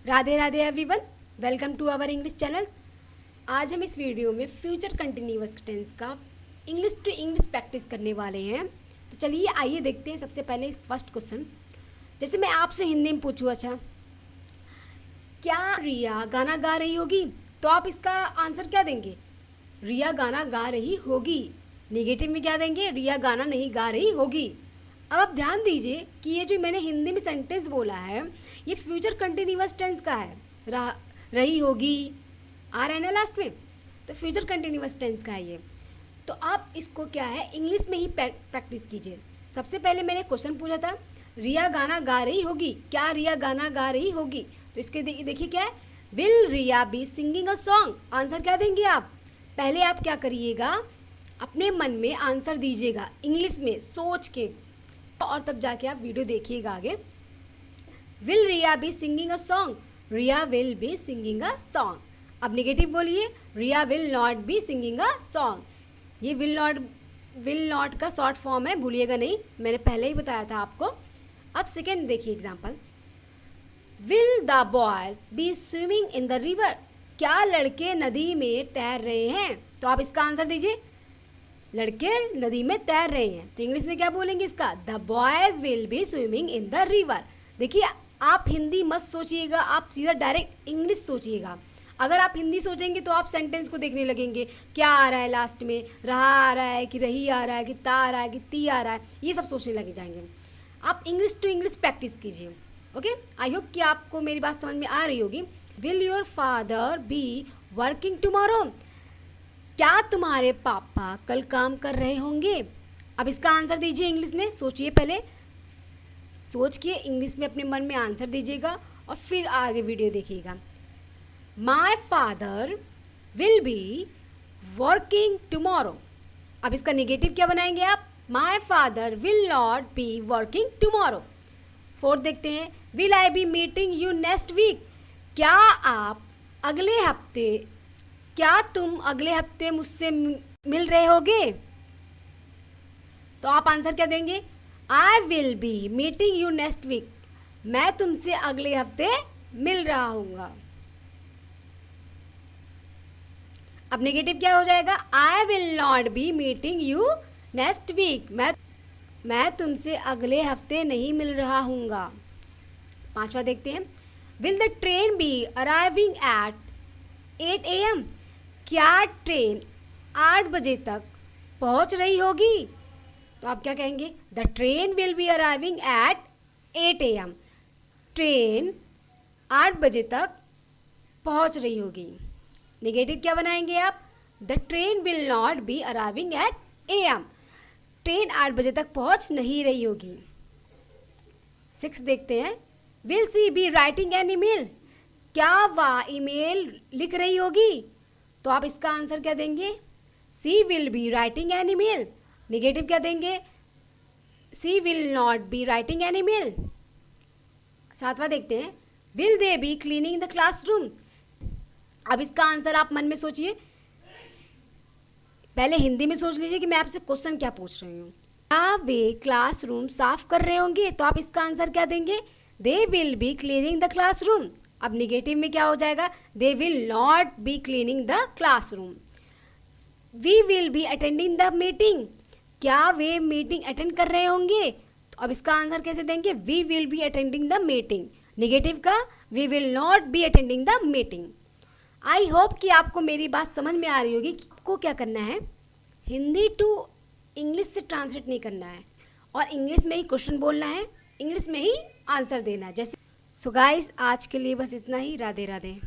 Radhe Radhe everyone, welcome to our English channel. आज हम इस वीडियो में फ्यूचर कंटिन्यूअस टेंस का इंग्लिश टू इंग्लिश प्रैक्टिस करने वाले हैं। तो चलिए आइए देखते हैं। सबसे पहले फर्स्ट क्वेश्चन, जैसे मैं आपसे हिंदी में पूछूँ, अच्छा क्या रिया गाना गा रही होगी, तो आप इसका आंसर क्या देंगे? रिया गाना गा रही होगी। नेगेटिव में क्या देंगे? रिया गाना नहीं गा रही होगी। अब आप ध्यान दीजिए कि ये जो मैंने हिंदी में सेंटेंस बोला है ये फ्यूचर कंटिन्यूअस टेंस का है। रही होगी आ रहा है ना लास्ट में, तो फ्यूचर कंटिन्यूअस टेंस का है ये। तो आप इसको क्या है इंग्लिश में ही प्रैक्टिस कीजिए। सबसे पहले मैंने क्वेश्चन पूछा था रिया गाना गा रही होगी, क्या रिया गाना गा रही होगी? तो इसके देखिए क्या है, will Riya be singing a song. Answer क्या देंगे आप? पहले आप क्या करिएगा, अपने मन में आंसर दीजिएगा इंग्लिश में सोच के, और तब जाके आप वीडियो देखिएगा आगे। Will Riya be singing a song, Riya will be singing a song. अब नेगेटिव बोलिए, Riya will not be singing a song. ये विल नॉट का शॉर्ट फॉर्म है, भूलिएगा नहीं, मैंने पहले ही बताया था आपको। अब सेकेंड देखिए example, will the boys be swimming in the river. क्या लड़के नदी में तैर रहे हैं? तो आप इसका आंसर दीजिए, लड़के नदी में तैर रहे हैं। तो इंग्लिश में क्या बोलेंगे इसका? The boys will be swimming in the river. देखिए आप हिंदी मत सोचिएगा, आप सीधा डायरेक्ट इंग्लिश सोचिएगा। अगर आप हिंदी सोचेंगे तो आप सेंटेंस को देखने लगेंगे, क्या आ रहा है लास्ट में, रहा आ रहा है कि रही आ रहा है कि ता आ रहा है कि ती आ रहा है, ये सब सोचने लग जाएंगे। आप इंग्लिश टू इंग्लिश प्रैक्टिस कीजिए। ओके, आई होप कि आपको मेरी बात समझ में आ रही होगी। Will your father B working tomorrow. क्या तुम्हारे पापा कल काम कर रहे होंगे? अब इसका आंसर दीजिए इंग्लिश में, सोचिए पहले, सोच के इंग्लिश में अपने मन में आंसर दीजिएगा और फिर आगे वीडियो देखिएगा। My father will be working tomorrow. अब इसका नेगेटिव क्या बनाएंगे आप? My father will not be working tomorrow. Fourth देखते हैं, will I be meeting you next week. क्या तुम अगले हफ्ते मुझसे मिल रहे होगे? तो आप आंसर क्या देंगे? I will be meeting you next week. मैं तुमसे अगले हफ्ते मिल रहा हूँगा। अब नेगेटिव क्या हो जाएगा? I will not be meeting you next week. मैं तुमसे अगले हफ्ते नहीं मिल रहा हूँगा। पांचवा देखते हैं, will the train be arriving at 8 AM। क्या ट्रेन 8 बजे तक पहुंच रही होगी? तो आप क्या कहेंगे? The train will be arriving at 8 AM। Train 8 बजे तक पहुंच रही होगी। नेगेटिव क्या बनाएंगे आप? The train will not B arriving eight AM। Train 8 बजे तक पहुंच नहीं रही होगी। 6 देखते हैं, will she be writing an email. क्या वह ईमेल लिख रही होगी? तो आप इसका आंसर क्या देंगे? She will be writing an email. Negative क्या देंगे? She will not be writing an email. सातवां देखते हैं, will they be cleaning the classroom. अब इसका आंसर आप मन में सोचिए, पहले हिंदी में सोच लीजिए कि मैं आपसे क्वेश्चन क्या पूछ रही हूँ। क्या वे क्लासरूम साफ कर रहे होंगे? तो आप इसका आंसर क्या देंगे? They will be cleaning the classroom. अब निगेटिव में क्या हो जाएगा? They will not be cleaning the classroom. We will be attending the meeting. क्या वे मीटिंग अटेंड कर रहे होंगे? तो अब इसका आंसर कैसे देंगे? We will be attending the meeting. Negative का we will not be attending the meeting. I hope कि आपको मेरी बात समझ में आ रही होगी कि आपको क्या करना है, हिंदी टू इंग्लिश से ट्रांसलेट नहीं करना है और इंग्लिश में ही क्वेश्चन बोलना है, इंग्लिश में ही आंसर देना है। जैसे सो गाइस, आज के लिए बस इतना ही। राधे राधे।